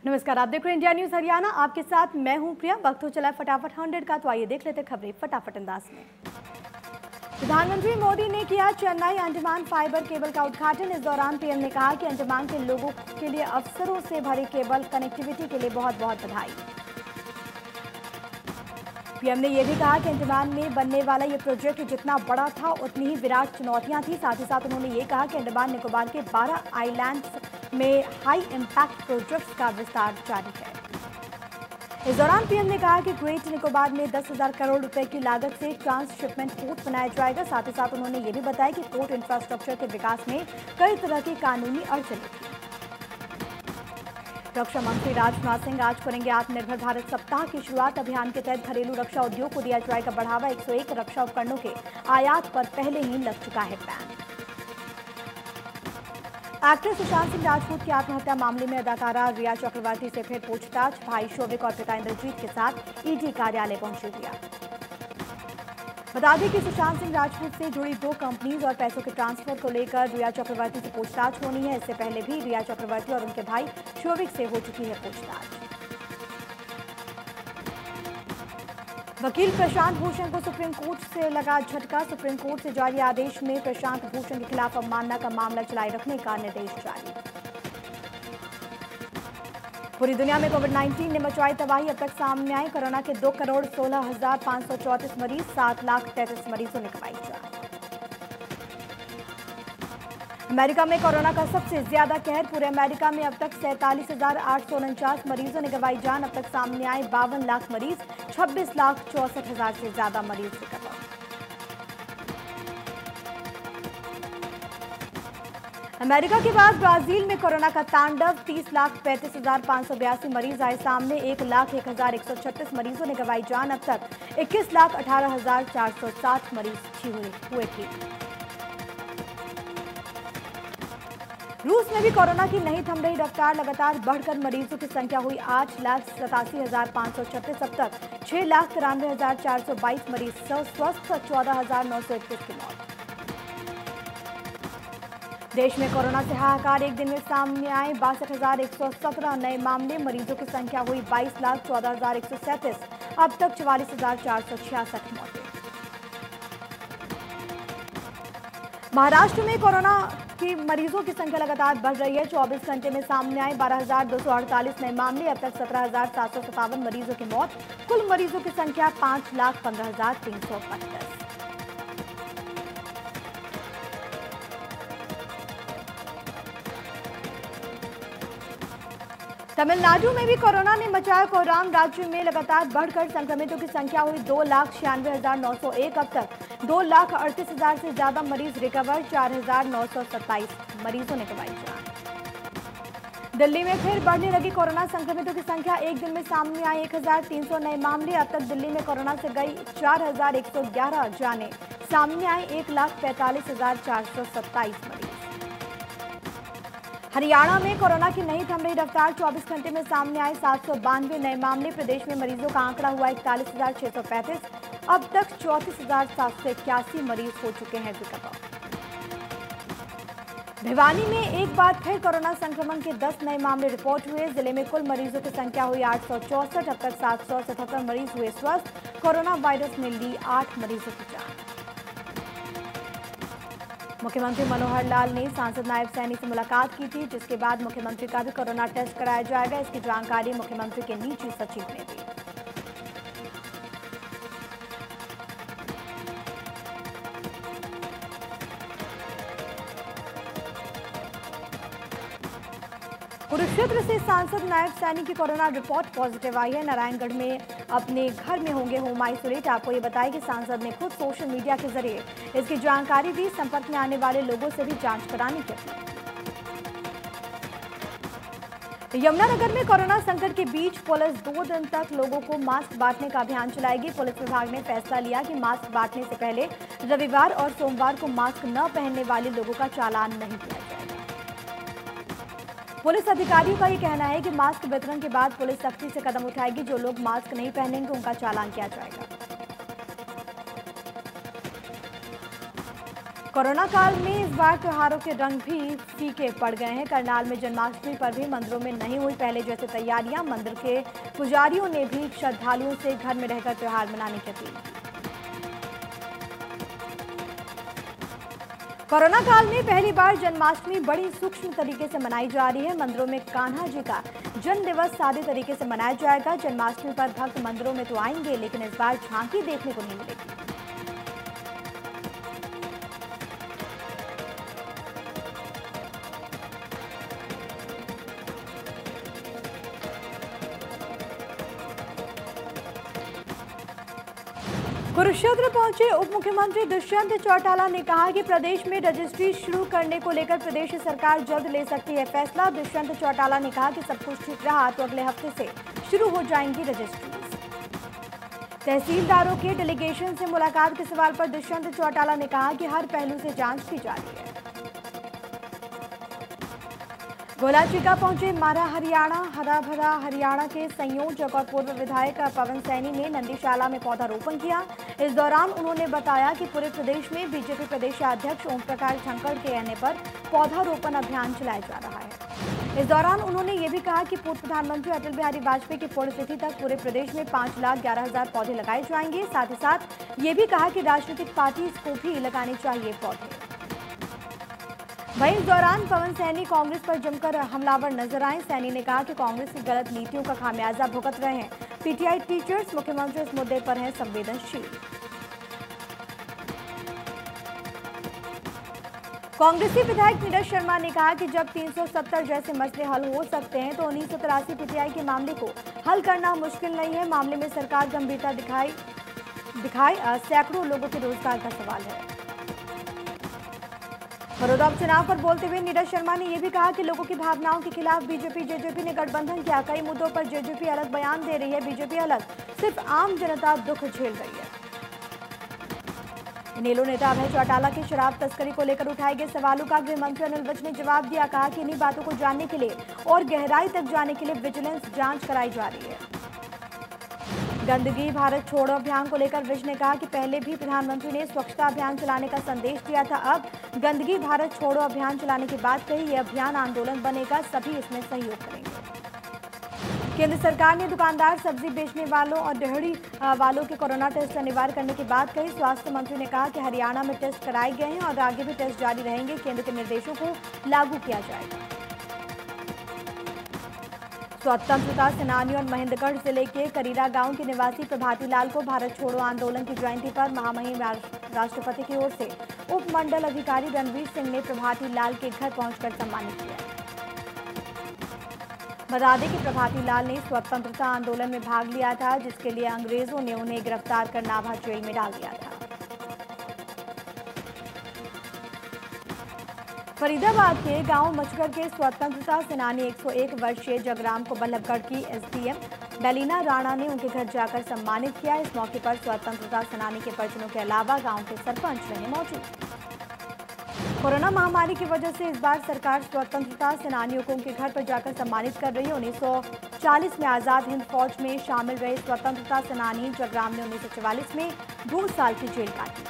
नमस्कार, आप देख रहे हैं इंडिया न्यूज हरियाणा। आपके साथ मैं हूं प्रिया। वक्त हो चला फटाफट 100 का, तो आइए देख लेते खबरें फटाफट अंदाज में। प्रधानमंत्री मोदी ने किया चेन्नई अंडमान फाइबर केबल का उद्घाटन। इस दौरान पीएम ने कहा कि अंडमान के लोगों के लिए अवसरों से भरी केबल कनेक्टिविटी के लिए बहुत बहुत बधाई। पीएम ने यह भी कहा कि अंडमान में बनने वाला यह प्रोजेक्ट जितना बड़ा था उतनी ही विराट चुनौतियां थी। साथ ही साथ उन्होंने ये कहा कि अंडमान निकोबार के 12 आइलैंड्स में हाई इम्पैक्ट प्रोजेक्ट्स का विस्तार जारी है। इस दौरान पीएम ने कहा कि ग्रेट निकोबार में 10,000 करोड़ रुपए की लागत से ट्रांसशिपमेंट पोर्ट बनाया जाएगा। साथ ही साथ उन्होंने ये भी बताया कि पोर्ट इंफ्रास्ट्रक्चर के विकास में कई तरह की कानूनी अड़चनें थी। रक्षा मंत्री राजनाथ सिंह आज करेंगे आत्मनिर्भर भारत सप्ताह की शुरुआत। अभियान के तहत घरेलू रक्षा उद्योग को दिया जाएगा बढ़ावा। 101 रक्षा उपकरणों के आयात पर पहले ही लग चुका है बैन। एक्टर सुशांत सिंह राजपूत की आत्महत्या मामले में अदाकारा रिया चक्रवर्ती से फिर पूछताछ। भाई शोविक और पिता इंद्रजीत के साथ ईडी कार्यालय पहुंची रिया। बता दें कि सुशांत सिंह राजपूत से जुड़ी 2 कंपनीज और पैसों के ट्रांसफर को लेकर रिया चक्रवर्ती से पूछताछ होनी है। इससे पहले भी रिया चक्रवर्ती और उनके भाई शोविक से हो चुकी है पूछताछ। वकील प्रशांत भूषण को सुप्रीम कोर्ट से लगा झटका। सुप्रीम कोर्ट से जारी आदेश में प्रशांत भूषण के खिलाफ अवमानना का मामला चलाए रखने का निर्देश जारी। पूरी दुनिया में कोविड-19 ने मचाई तबाही। अब तक सामने आए कोरोना के 2,16,534 मरीज, 7,33,000 मरीजों ने गंवाई जान। अमेरिका में कोरोना का सबसे ज्यादा कहर। पूरे अमेरिका में अब तक 47,849 मरीजों ने गंवाई जान। अब तक सामने आए 52 लाख मरीज, 26,64,000 से ज्यादा मरीज रिकवर। अमेरिका के बाद ब्राजील में कोरोना का तांडव। 30,35,582 मरीज आए सामने। 1,01,136 मरीजों ने गंवाई जान। अब तक 21,18,460 मरीज हुए ठीक। रूस में भी कोरोना की नहीं थम रही रफ्तार। लगातार बढ़कर मरीजों की संख्या हुई 8,87,536। अब तक 6,93,422 मरीज स्वस्थ, 14,921 की मौत। देश में कोरोना से हाहाकार। एक दिन में सामने आए 62,117 नए मामले। मरीजों की संख्या हुई 22,14,137। अब तक 44,466 मौतें। महाराष्ट्र में कोरोना की मरीजों की संख्या लगातार बढ़ रही है। 24 घंटे में सामने आए 12,248 नए मामले। अब तक 17,757 मरीजों की मौत। कुल मरीजों की संख्या 5,15,332। तमिलनाडु में भी कोरोना ने मचाया कोहराम। राज्य में लगातार बढ़कर संक्रमितों की संख्या हुई 2,96,901। अब तक 2,38,000 से ज्यादा मरीज रिकवर। 4,927 मरीजों ने गंवाई जान। दिल्ली में फिर बढ़ने लगी कोरोना संक्रमितों की संख्या। एक दिन में सामने आए 1,300 नए मामले। अब तक दिल्ली में कोरोना से गई 4,111 जानें। सामने आए 1,45,427 मरीज। हरियाणा में कोरोना की नहीं थम रही रफ्तार। 24 घंटे में सामने आए 792 नए मामले। प्रदेश में मरीजों का आंकड़ा हुआ 41,635। अब तक 34,781 मरीज हो चुके हैं रिकवर। भिवानी में एक बार फिर कोरोना संक्रमण के 10 नए मामले रिपोर्ट हुए। जिले में कुल मरीजों की संख्या हुई 864। अब तक 777 मरीज हुए स्वस्थ। कोरोना वायरस ने ली 8 मरीजों की जान। मुख्यमंत्री मनोहर लाल ने सांसद नायब सैनी से मुलाकात की थी, जिसके बाद मुख्यमंत्री का भी कोरोना टेस्ट कराया जाएगा। इसकी जानकारी मुख्यमंत्री के निजी सचिव ने दी। कुरुक्षेत्र से सांसद नायब सैनी की कोरोना रिपोर्ट पॉजिटिव आई है। नारायणगढ़ में अपने घर में होंगे होम आइसोलेट। आपको ये बताया कि सांसद ने खुद सोशल मीडिया के जरिए इसकी जानकारी दी। संपर्क में आने वाले लोगों से भी जांच कराने की अपील। यमुनानगर में कोरोना संकट के बीच पुलिस 2 दिन तक लोगों को मास्क बांटने का अभियान चलाएगी। पुलिस विभाग ने फैसला लिया कि मास्क बांटने से पहले रविवार और सोमवार को मास्क न पहनने वाले लोगों का चालान नहीं किया जाएगा। पुलिस अधिकारियों का ये कहना है कि मास्क वितरण के बाद पुलिस सख्ती से कदम उठाएगी। जो लोग मास्क नहीं पहनेंगे उनका चालान किया जाएगा। कोरोना काल में इस बार त्योहारों के रंग भी फीके पड़ गए हैं। करनाल में जन्माष्टमी पर भी मंदिरों में नहीं हुई पहले जैसे तैयारियां। मंदिर के पुजारियों ने भी श्रद्धालुओं से घर में रहकर त्योहार मनाने की अपील की। कोरोना काल में पहली बार जन्माष्टमी बड़ी सूक्ष्म तरीके से मनाई जा रही है। मंदिरों में कान्हा जी का जन्म दिवस सादे तरीके से मनाया जाएगा। जन्माष्टमी पर भक्त मंदिरों में तो आएंगे, लेकिन इस बार झांकी देखने को नहीं मिलेगी। कुरुक्षेत्र पहुंचे उप मुख्यमंत्री दुष्यंत चौटाला ने कहा कि प्रदेश में रजिस्ट्री शुरू करने को लेकर प्रदेश सरकार जल्द ले सकती है फैसला। दुष्यंत चौटाला ने कहा कि सब कुछ ठीक रहा तो अगले हफ्ते से शुरू हो जाएंगी रजिस्ट्रीज। तहसीलदारों के डेलीगेशन से मुलाकात के सवाल पर दुष्यंत चौटाला ने कहा कि हर पहलू से जांच की जा रही है। गोलाचिका पहुंचे मारा हरियाणा हरा भरा हरियाणा के संयोजक और पूर्व विधायक पवन सैनी ने नंदीशाला में पौधारोपण किया। इस दौरान उन्होंने बताया कि पूरे प्रदेश में बीजेपी प्रदेशाध्यक्ष ओम प्रकाश धनखड़ के कहने पर पौधारोपण अभियान चलाया जा रहा है। इस दौरान उन्होंने ये भी कहा कि पूर्व प्रधानमंत्री अटल बिहारी वाजपेयी की पुण्यतिथि तक पूरे प्रदेश में 5,11,000 पौधे लगाए जाएंगे। साथ ही साथ ये भी कहा कि राजनीतिक पार्टी को भी लगाने चाहिए पौधे। वहीं इस दौरान पवन सैनी कांग्रेस पर जमकर हमलावर नजर आए। सैनी ने कहा कि कांग्रेस की गलत नीतियों का खामियाजा भुगत रहे हैं पीटीआई टीचर्स। मुख्यमंत्री इस मुद्दे पर हैं संवेदनशील। कांग्रेसी विधायक नीरज शर्मा ने कहा कि जब 370 जैसे मसले हल हो सकते हैं तो 1983 पीटीआई के मामले को हल करना मुश्किल नहीं है। मामले में सरकार गंभीरता दिखाए सैकड़ों लोगों के रोजगार का सवाल है। बड़ौदा उपचुनाव पर बोलते हुए नीरज शर्मा ने यह भी कहा कि लोगों की भावनाओं के खिलाफ बीजेपी जेजेपी ने गठबंधन किया। कई मुद्दों पर जेजेपी अलग बयान दे रही है, बीजेपी अलग। सिर्फ आम जनता दुख झेल रही है। इनेलो नेता अभय चौटाला की शराब तस्करी को लेकर उठाए गए सवालों का गृह मंत्री अनिल विज ने जवाब दिया। कहा कि इन्हीं बातों को जानने के लिए और गहराई तक जाने के लिए विजिलेंस जांच कराई जा रही है। गंदगी भारत छोड़ो अभियान को लेकर विज ने कहा कि पहले भी प्रधानमंत्री ने स्वच्छता अभियान चलाने का संदेश दिया था। अब गंदगी भारत छोड़ो अभियान चलाने की बात कही। यह अभियान आंदोलन बनेगा, सभी इसमें सहयोग करेंगे। केंद्र सरकार ने दुकानदार, सब्जी बेचने वालों और डेहरी वालों के कोरोना टेस्ट अनिवार्य करने की बात कही। स्वास्थ्य मंत्री ने कहा कि हरियाणा में टेस्ट कराए गए हैं और आगे भी टेस्ट जारी रहेंगे। केंद्र के निर्देशों को लागू किया जाएगा। स्वतंत्रता सेनानी और महेंद्रगढ़ जिले के करीरा गांव के निवासी प्रभाती लाल को भारत छोड़ो आंदोलन की जयंती पर महामहिम राष्ट्रपति की ओर से उप मंडल अधिकारी रणवीर सिंह ने प्रभाती लाल के घर पहुंचकर सम्मानित किया। बता दें कि प्रभाती लाल ने स्वतंत्रता आंदोलन में भाग लिया था, जिसके लिए अंग्रेजों ने उन्हें गिरफ्तार कर नाभा जेल में डाल दिया था। फरीदाबाद के गांव मचगर के स्वतंत्रता सेनानी 101 वर्षीय जगराम को बल्लभगढ़ की एसडीएम बेलिना राणा ने उनके घर जाकर सम्मानित किया। इस मौके पर स्वतंत्रता सेनानी के परिजनों के अलावा गांव के सरपंच रहे मौजूद। कोरोना महामारी की वजह से इस बार सरकार स्वतंत्रता सेनानियों को उनके घर पर जाकर सम्मानित कर रही है। 1940 में आजाद हिंद फौज में शामिल रहे स्वतंत्रता सेनानी जगराम ने 1944 में 2 साल की जेल काटी।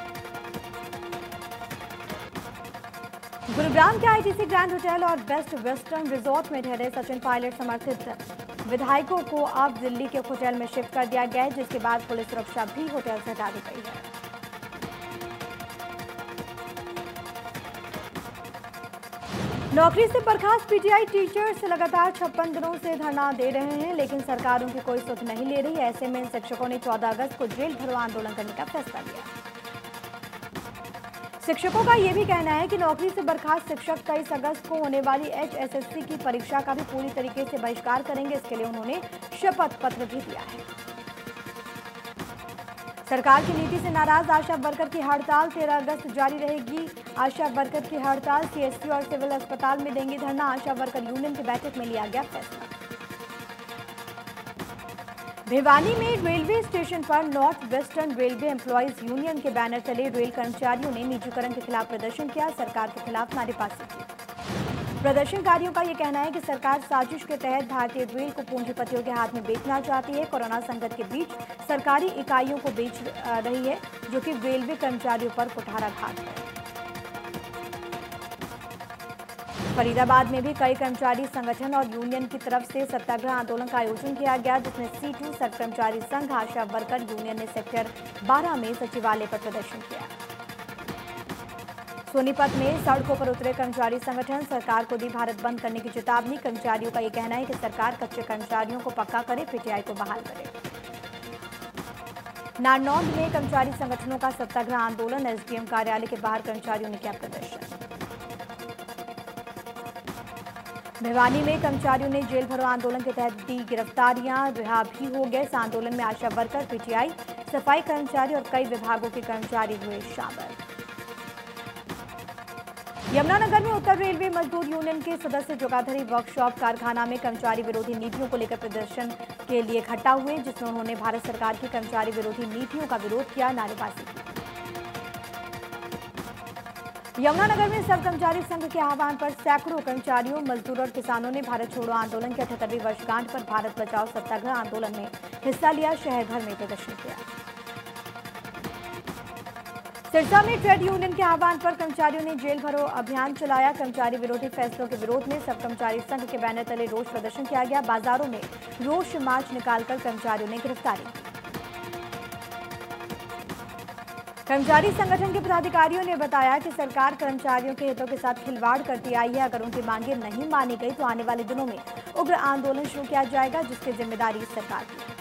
गुरुग्राम के आईटीसी ग्रैंड होटल और बेस्ट वेस्टर्न रिजॉर्ट में ठहरे सचिन पायलट समर्थित विधायकों को अब दिल्ली के होटल में शिफ्ट कर दिया गया है, जिसके बाद पुलिस सुरक्षा भी होटल से हटा दी गई है। नौकरी से बर्खास्त पीटीआई टीचर्स लगातार 56 दिनों से धरना दे रहे हैं, लेकिन सरकार उनकी कोई सुध नहीं ले रही। ऐसे में इन शिक्षकों ने 14 अगस्त को जेल भरो आंदोलन करने का फैसला लिया। शिक्षकों का यह भी कहना है कि नौकरी से बर्खास्त शिक्षक 23 अगस्त को होने वाली एचएसएससी की परीक्षा का भी पूरी तरीके से बहिष्कार करेंगे। इसके लिए उन्होंने शपथ पत्र भी दिया है। सरकार की नीति से नाराज आशा वर्कर की हड़ताल 13 अगस्त जारी रहेगी। आशा वर्कर की हड़ताल, सीएससी और सिविल अस्पताल में देंगी धरना। आशा वर्कर यूनियन की बैठक में लिया गया फैसला। भिवानी में रेलवे स्टेशन पर north western railway employees union के बैनर तले रेल कर्मचारियों ने निजीकरण के खिलाफ प्रदर्शन किया, सरकार के खिलाफ नारेबाजी की। प्रदर्शनकारियों का यह कहना है कि सरकार साजिश के तहत भारतीय रेल को पूंजीपतियों के हाथ में बेचना चाहती है। कोरोना संकट के बीच सरकारी इकाइयों को बेच रही है, जो कि रेलवे कर्मचारियों पर कुठाराघात है। फरीदाबाद में भी कई कर्मचारी संगठन और यूनियन की तरफ से सत्याग्रह आंदोलन का आयोजन किया गया, जिसमें C2 सर्व कर्मचारी संघ आशा वर्कर यूनियन ने सेक्टर 12 में सचिवालय पर प्रदर्शन किया। सोनीपत में सड़कों पर उतरे कर्मचारी संगठन, सरकार को दी भारत बंद करने की चेतावनी। कर्मचारियों का ये कहना है कि सरकार कच्चे कर्मचारियों को पक्का करे, पीटीआई को बहाल करे। नारनौंद में कर्मचारी संगठनों का सत्याग्रह आंदोलन, एसडीएम कार्यालय के बाहर कर्मचारियों ने किया प्रदर्शन। भिवानी में कर्मचारियों ने जेल भरो आंदोलन के तहत दी गिरफ्तारियां, रिहा भी हो गए। इस आंदोलन में आशा वर्कर, पीटीआई, सफाई कर्मचारी और कई विभागों के कर्मचारी हुए शामिल। यमुनानगर में उत्तर रेलवे मजदूर यूनियन के सदस्य जोगाधरी वर्कशॉप कारखाना में कर्मचारी विरोधी नीतियों को लेकर प्रदर्शन के लिए इकट्ठा हुए, जिसमें उन्होंने भारत सरकार की कर्मचारी विरोधी नीतियों का विरोध किया, नारेबाजी की। यमुनानगर में सब कर्मचारी संघ के आह्वान पर सैकड़ों कर्मचारियों, मजदूरों और किसानों ने भारत छोड़ो आंदोलन की 78वीं वर्षगांठ पर भारत बचाओ सत्याग्रह आंदोलन में हिस्सा लिया, शहर भर में प्रदर्शन किया। सिरसा में ट्रेड यूनियन के आह्वान पर कर्मचारियों ने जेल भरो अभियान चलाया। कर्मचारी विरोधी फैसलों के विरोध में सब कर्मचारी संघ के बैनर तले रोष प्रदर्शन किया गया। बाजारों में रोष मार्च निकालकर कर्मचारियों ने गिरफ्तारी की। कर्मचारी संगठन के पदाधिकारियों ने बताया कि सरकार कर्मचारियों के हितों के साथ खिलवाड़ करती आई है। अगर उनकी मांगें नहीं मानी गई तो आने वाले दिनों में उग्र आंदोलन शुरू किया जाएगा, जिसकी जिम्मेदारी सरकार की है।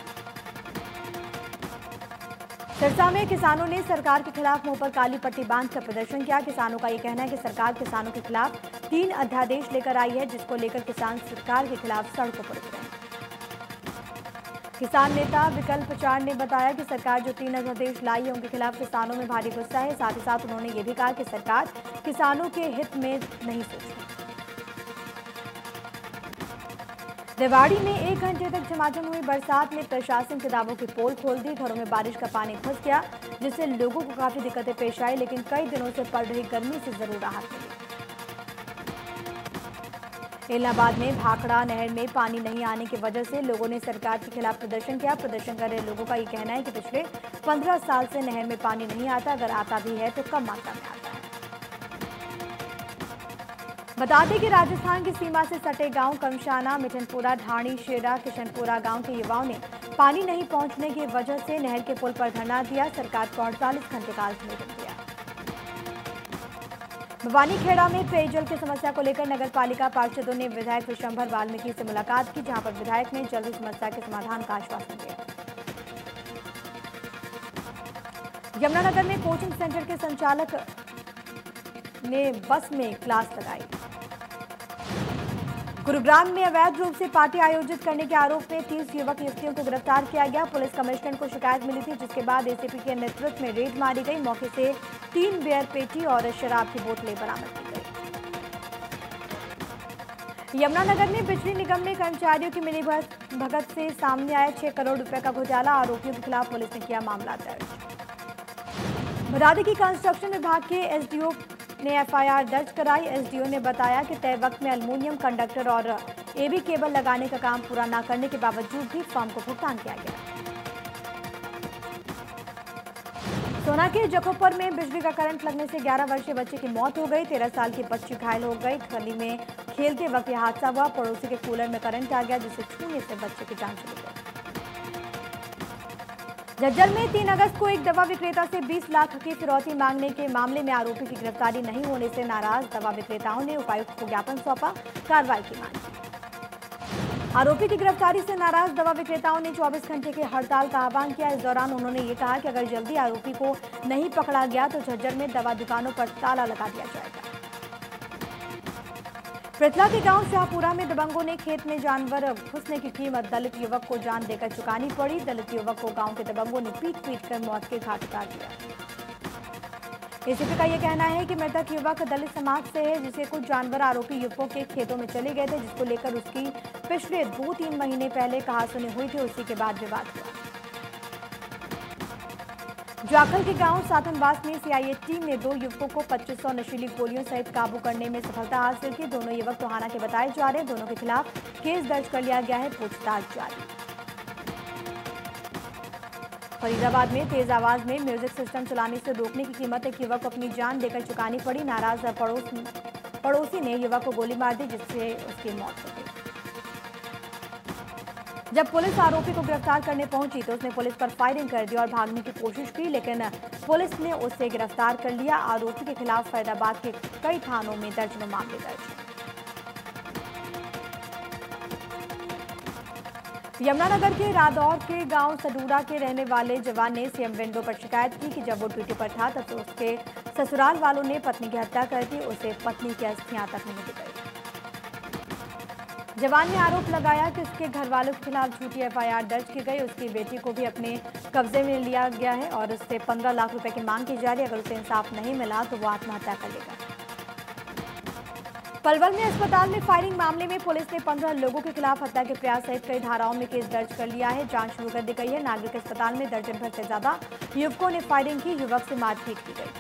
सिरसा में किसानों ने सरकार के खिलाफ मुंह पर काली पट्टी बांधकर प्रदर्शन किया। किसानों का ये कहना है कि सरकार किसानों के खिलाफ 3 अध्यादेश लेकर आई है, जिसको लेकर किसान सरकार के खिलाफ सड़कों पर उतरे हैं। किसान नेता विकल्प चार ने बताया कि सरकार जो 3 अध्यादेश लाई है उनके खिलाफ किसानों में भारी गुस्सा है। साथ ही साथ उन्होंने ये भी कहा कि सरकार किसानों के हित में नहीं सोचती। रेवाड़ी में 1 घंटे तक झमाझम हुई बरसात ने प्रशासन के दावों की पोल खोल दी। घरों में बारिश का पानी घुस गया, जिससे लोगों को काफी दिक्कतें पेश आई, लेकिन कई दिनों से पड़ रही गर्मी से जरूर राहत मिली। इलाहाबाद में भाखड़ा नहर में पानी नहीं आने की वजह से लोगों ने सरकार के खिलाफ प्रदर्शन किया। प्रदर्शन कर रहे लोगों का ये कहना है कि पिछले 15 साल से नहर में पानी नहीं आता, अगर आता भी है तो कम मात्रा में आता है। बता दें कि राजस्थान की सीमा से सटे गांव कमशाना, मिठनपुरा, ढाणी, शेरा, किशनपुरा गांव के युवाओं ने पानी नहीं पहुंचने की वजह से नहर के पुल पर धरना दिया। सरकार को 48 घंटे का अल्टीमेटम दिया। भवानी खेड़ा में पेयजल की समस्या को लेकर नगर पालिका पार्षदों ने विधायक विशंभर वाल्मीकि से मुलाकात की, जहां पर विधायक ने जल्द समस्या के समाधान का आश्वासन दिया। यमुनानगर में कोचिंग सेंटर के संचालक ने बस में क्लास लगाई। गुरुग्राम में अवैध रूप से पार्टी आयोजित करने के आरोप में 30 युवक युवतियों को गिरफ्तार किया गया। पुलिस कमिश्नर को शिकायत मिली थी, जिसके बाद एसीपी के नेतृत्व में रेड मारी गई। मौके से 3 बियर पेटी और शराब की बोतलें बरामद की गई। यमुनानगर में बिजली निगम में कर्मचारियों की मिलीभगत से सामने आया 6 करोड़ रुपए का घोटाला। आरोपियों के खिलाफ पुलिस ने किया मामला दर्ज। बता दें कि कंस्ट्रक्शन विभाग के एसडीओ ने एफआईआर दर्ज कराई। एसडीओ ने बताया कि तय वक्त में एल्युमिनियम कंडक्टर और एबी केबल लगाने का काम पूरा न करने के बावजूद भी फर्म को भुगतान किया गया। सोना के जखोपुर में बिजली का करंट लगने से 11 वर्षीय बच्चे की मौत हो गई। 13 साल की बच्ची घायल हो गई। गली में खेलते वक्त यह हादसा हुआ। पड़ोसी के कूलर में करंट आ गया, जिसे छूने से बच्चे की जान चली गई। झज्जर में 3 अगस्त को एक दवा विक्रेता से 20 लाख की फिरौती मांगने के मामले में आरोपी की गिरफ्तारी नहीं होने से नाराज दवा विक्रेताओं ने उपायुक्त को ज्ञापन सौंपा, कार्रवाई की मांग की। आरोपी की गिरफ्तारी से नाराज दवा विक्रेताओं ने 24 घंटे की हड़ताल का आह्वान किया। इस दौरान उन्होंने ये कहा कि अगर जल्दी आरोपी को नहीं पकड़ा गया तो झज्जर में दवा दुकानों पर ताला लगा दिया जाएगा। पृथला के गांव शाहपुरा में दबंगों ने खेत में जानवर घुसने की कीमत दलित युवक को जान देकर चुकानी पड़ी। दलित युवक को गांव के दबंगों ने पीट कर मौत के घाट उतार दिया। एसीपी का यह कहना है कि मृतक युवक दलित समाज से है, जिसे कुछ जानवर आरोपी युवकों के खेतों में चले गए थे, जिसको लेकर उसकी पिछले 2-3 महीने पहले कहासुनी हुई थी। उसी के बाद विवाद हुआ। जाखल के गांव साथनवास में सीआईए टीम ने 2 युवकों को 2500 नशीली गोलियों सहित काबू करने में सफलता हासिल की। दोनों युवक टोहाना के बताए जा रहे हैं। दोनों के खिलाफ केस दर्ज कर लिया गया है, पूछताछ जारी। फरीदाबाद में तेज आवाज में म्यूजिक सिस्टम चलाने से रोकने की कीमत एक युवक को अपनी जान देकर चुकानी पड़ी। नाराज पड़ोसी ने युवक को गोली मार दी, जिससे उसकी मौत हो गई। जब पुलिस आरोपी को गिरफ्तार करने पहुंची तो उसने पुलिस पर फायरिंग कर दी और भागने की कोशिश की, लेकिन पुलिस ने उसे गिरफ्तार कर लिया। आरोपी के खिलाफ फरीदाबाद के कई थानों में दर्जनों मामले दर्ज हैं। यमुनानगर के रादौर के गांव सडूरा के रहने वाले जवान ने सीएम विंडो पर शिकायत की कि जब वो ड्यूटी पर था तब तो उसके ससुराल वालों ने पत्नी की हत्या कर दी, उसे पत्नी की अस्थियां तक नहीं दी गई। जवान ने आरोप लगाया कि उसके घर वालों के खिलाफ झूठी एफआईआर दर्ज की गई, उसकी बेटी को भी अपने कब्जे में लिया गया है और उससे 15 लाख रुपए की मांग की जा रही है। अगर उसे इंसाफ नहीं मिला तो वो आत्महत्या कर लेगा। पलवल में अस्पताल में फायरिंग मामले में पुलिस ने 15 लोगों के खिलाफ हत्या के प्रयास सहित कई धाराओं में केस दर्ज कर लिया है। जांच शुरू कर दी गई है। नागरिक अस्पताल में दर्जन भर से ज्यादा युवकों ने फायरिंग की, युवक से मारपीट की गई।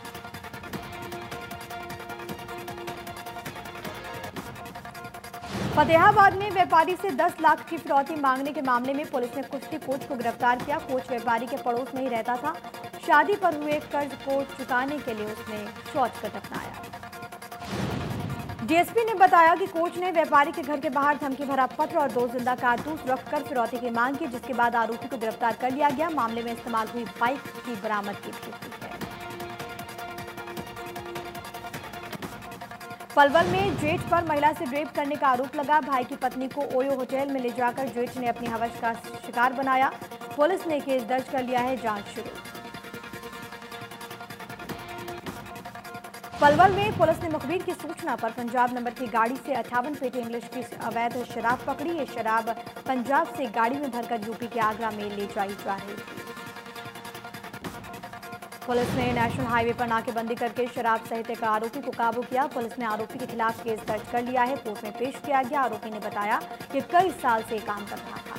फतेहाबाद में व्यापारी से 10 लाख की फिरौती मांगने के मामले में पुलिस ने कुश्ती कोच को गिरफ्तार किया। कोच व्यापारी के पड़ोस में ही रहता था। शादी पर हुए कर्ज को चुकाने के लिए उसने शॉर्टकट अपनाया। डीएसपी ने बताया कि कोच ने व्यापारी के घर के बाहर धमकी भरा पत्र और 2 जिंदा कारतूस रखकर फिरौती की मांग की, जिसके बाद आरोपी को गिरफ्तार कर लिया गया। मामले में इस्तेमाल हुई बाइक की बरामदगी भी हुई है। पलवल में जेठ पर महिला से रेप करने का आरोप लगा। भाई की पत्नी को ओयो होटल में ले जाकर जेठ ने अपनी हवस का शिकार बनाया। पुलिस ने केस दर्ज कर लिया है, जांच शुरू। पलवल में पुलिस ने मुखबिर की सूचना पर पंजाब नंबर की गाड़ी से 58 पेटी इंग्लिश की अवैध शराब पकड़ी। ये शराब पंजाब से गाड़ी में भरकर यूपी के आगरा में ले जाई जा रही थी। पुलिस ने नेशनल हाईवे पर नाकेबंदी करके शराब सहित एक आरोपी को काबू किया। पुलिस ने आरोपी के खिलाफ केस दर्ज कर लिया है, कोर्ट में पेश किया गया। आरोपी ने बताया कि कई साल से काम कर रहा था।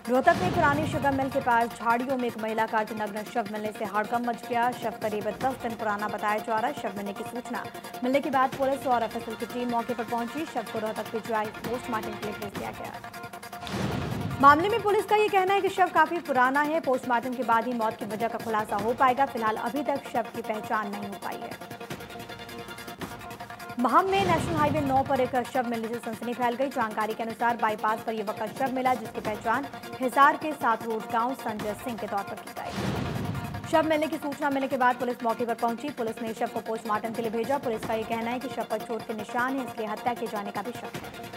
रोहतक में पुरानी शुगर मिल के पास झाड़ियों में एक महिला का अर्धनग्न शव मिलने से हड़कंप मच गया। शव करीब 10 दिन पुराना बताया जा रहा है। शव मिलने की सूचना मिलने के बाद पुलिस और एफएसएल की टीम मौके पर पहुंची। शव को रोहतक भिजवाई पोस्टमार्टम के लिए भेज दिया गया। मामले में पुलिस का ये कहना है कि शव काफी पुराना है। पोस्टमार्टम के बाद ही मौत की वजह का खुलासा हो पाएगा। फिलहाल अभी तक शव की पहचान नहीं हो पाई है। महम में नेशनल हाईवे 9 पर एक शव मिलने से सनसनी फैल गई। जानकारी के अनुसार बाईपास पर युवक का शव मिला, जिसकी पहचान हिसार के 7 रोड गांव संजय सिंह के तौर पर की गई। शव मिलने की सूचना मिलने के बाद पुलिस मौके पर पहुंची। पुलिस ने शव को पोस्टमार्टम के लिए भेजा। पुलिस का ये कहना है कि शव पर चोट के निशान है, इसलिए हत्या किए जाने का भी शक है।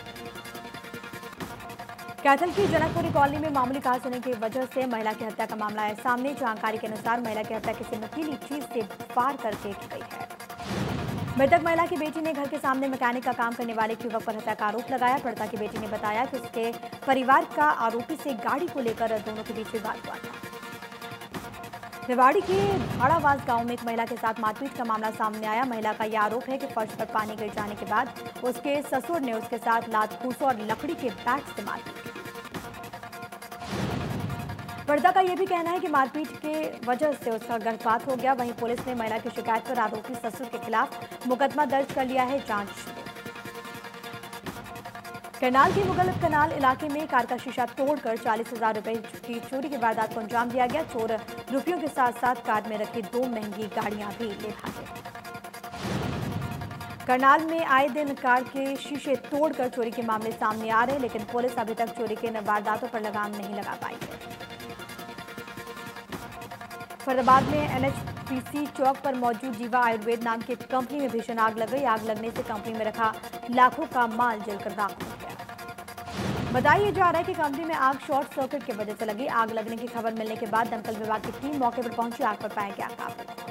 कैथल की जनकपुरी कॉलोनी में मामूली कहासुनी की वजह से महिला की हत्या का मामला आया सामने। जानकारी के अनुसार महिला की हत्या किसी नुकीली चीज से फार करके की गई है। मृतक महिला की बेटी ने घर के सामने मैकेनिक का काम करने वाले युवक पर हत्या का आरोप लगाया। पीड़िता की बेटी ने बताया कि उसके परिवार का आरोपी से गाड़ी को लेकर दोनों के बीच विवाद हुआ था। रेवाड़ी के भाड़ावास गांव में एक महिला के साथ मारपीट का मामला सामने आया। महिला का यह आरोप है कि फर्श पर पानी गिर जाने के बाद उसके ससुर ने उसके साथ लात घूंसों और लकड़ी के बैट से मारपीट की। पीड़िता का यह भी कहना है कि मारपीट के वजह से उसका गर्भपात हो गया। वहीं पुलिस ने महिला की शिकायत पर आरोपी ससुर के खिलाफ मुकदमा दर्ज कर लिया है, जांच शुरू। करनाल के मुगल कनाल इलाके में कार का शीशा तोड़कर 40,000 रुपए की चोरी की वारदात को अंजाम दिया गया। चोर रुपयों के साथ साथ कार में रखी 2 महंगी गाड़ियां भी ले भागे। करनाल में आए दिन कार के शीशे तोड़कर चोरी के मामले सामने आ रहे हैं, लेकिन पुलिस अभी तक चोरी के वारदातों पर लगाम नहीं लगा पाई है। फरीदाबाद में एनएचपीसी चौक पर मौजूद जीवा आयुर्वेद नाम की कंपनी में भीषण आग लग गई। आग लगने से कंपनी में रखा लाखों का माल जलकर राख हो गया। बताया जा रहा है कि कंपनी में आग शॉर्ट सर्किट की वजह से लगी। आग लगने की खबर मिलने के बाद दमकल विभाग की टीम मौके पर पहुंची। आग पर पाया गया काबू।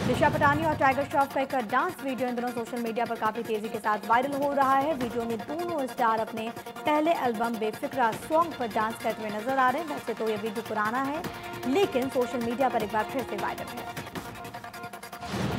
दिशा पटानी और टाइगर श्रॉफ का एक डांस वीडियो इन दिनों सोशल मीडिया पर काफी तेजी के साथ वायरल हो रहा है। वीडियो में दोनों स्टार अपने पहले एल्बम बेफिक्रा सॉन्ग पर डांस करते हुए नजर आ रहे हैं। वैसे तो यह वीडियो पुराना है, लेकिन सोशल मीडिया पर एक बार फिर से वायरल है।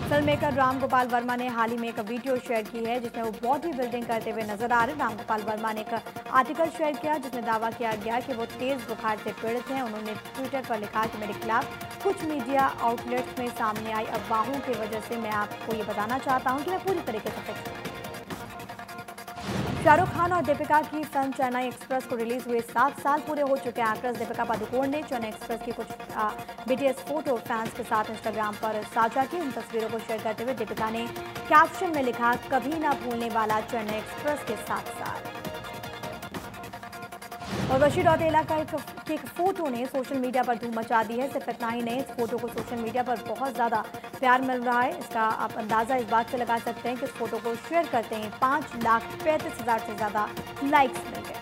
फिल्म मेकर राम गोपाल वर्मा ने हाल ही में एक वीडियो शेयर की है, जिसमें वो बॉडी बिल्डिंग करते हुए नजर आ रहे हैं। राम गोपाल वर्मा ने एक आर्टिकल शेयर किया, जिसमें दावा किया गया कि वो तेज बुखार से पीड़ित हैं। उन्होंने ट्विटर पर लिखा कि मेरे खिलाफ कुछ मीडिया आउटलेट्स में सामने आई अफवाहों की वजह से मैं आपको ये बताना चाहता हूँ कि मैं पूरी तरीके से फिट हूं। शाहरुख खान और दीपिका की फिल्म चेन्नई एक्सप्रेस को रिलीज हुए 7 साल पूरे हो चुके हैं। एक्ट्रेस दीपिका पादुकोण ने चेन्नई एक्सप्रेस की कुछ बीटीएस फोटो फैंस के साथ इंस्टाग्राम पर साझा की। उन तस्वीरों को शेयर करते हुए दीपिका ने कैप्शन में लिखा, कभी ना भूलने वाला चेन्नई एक्सप्रेस के 7 साल। और वशी रौतेला का एक फोटो ने सोशल मीडिया पर धूम मचा दी है। सिर्फ इतना ही नहीं, इस फोटो को सोशल मीडिया पर बहुत ज़्यादा प्यार मिल रहा है। इसका आप अंदाज़ा इस बात से लगा सकते हैं कि इस फोटो को शेयर करते हैं 5,35,000 से ज़्यादा लाइक्स मिल गए।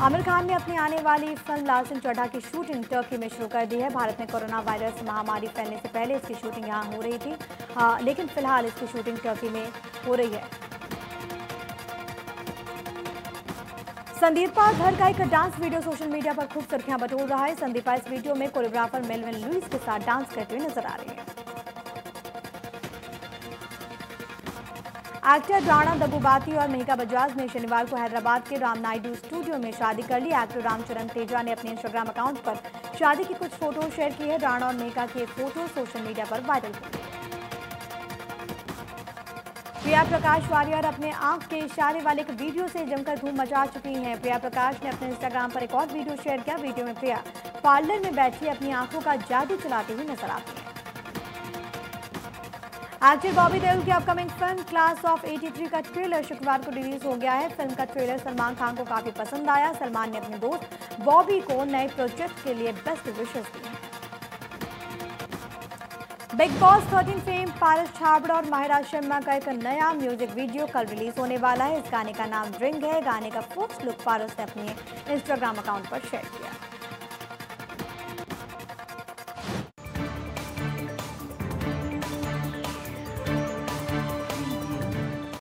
आमिर खान ने अपनी आने वाली फिल्म लाल सिंह चड्ढा की शूटिंग टर्की में शुरू कर दी है। भारत में कोरोना वायरस महामारी फैलने से पहले इसकी शूटिंग यहाँ हो रही थी, लेकिन फिलहाल इसकी शूटिंग टर्की में हो रही है। संदीपा घर का एक डांस वीडियो सोशल मीडिया पर खूब सुर्खियां बटोर रहा है। संदीपा इस वीडियो में कोरियोग्राफर मेलविन लुइस के साथ डांस करते हुए नजर आ रही हैं। एक्टर राणा दग्गुबाती और मेनका बजाज ने शनिवार को हैदराबाद के राम नायडू स्टूडियो में शादी कर ली। एक्टर रामचरण तेजा ने अपने इंस्टाग्राम अकाउंट पर शादी की कुछ फोटो शेयर की है। राणा और मेनका की फोटो सोशल मीडिया पर वायरल हुई। प्रिया प्रकाश वारियर अपने आंख के इशारे वाले एक वीडियो से जमकर धूम मचा चुकी हैं। प्रिया प्रकाश ने अपने इंस्टाग्राम पर एक और वीडियो शेयर किया। वीडियो में प्रिया पार्लर में बैठी अपनी आंखों का जादू चलाती हुई नजर आती है। एक्टर बॉबी देओल की अपकमिंग फिल्म क्लास ऑफ 83 का ट्रेलर शुक्रवार को रिलीज हो गया है। फिल्म का ट्रेलर सलमान खान को काफी पसंद आया। सलमान ने अपने दोस्त बॉबी को नए प्रोजेक्ट के लिए बेस्ट विशेस दी हैं। Big boss 13 fame Paras Chhabra और माहिरा शर्मा का एक नया म्यूजिक वीडियो कल रिलीज होने वाला है। इस गाने का नाम ड्रिंक है। गाने का फर्स्ट लुक पारस ने अपने इंस्टाग्राम अकाउंट पर शेयर किया।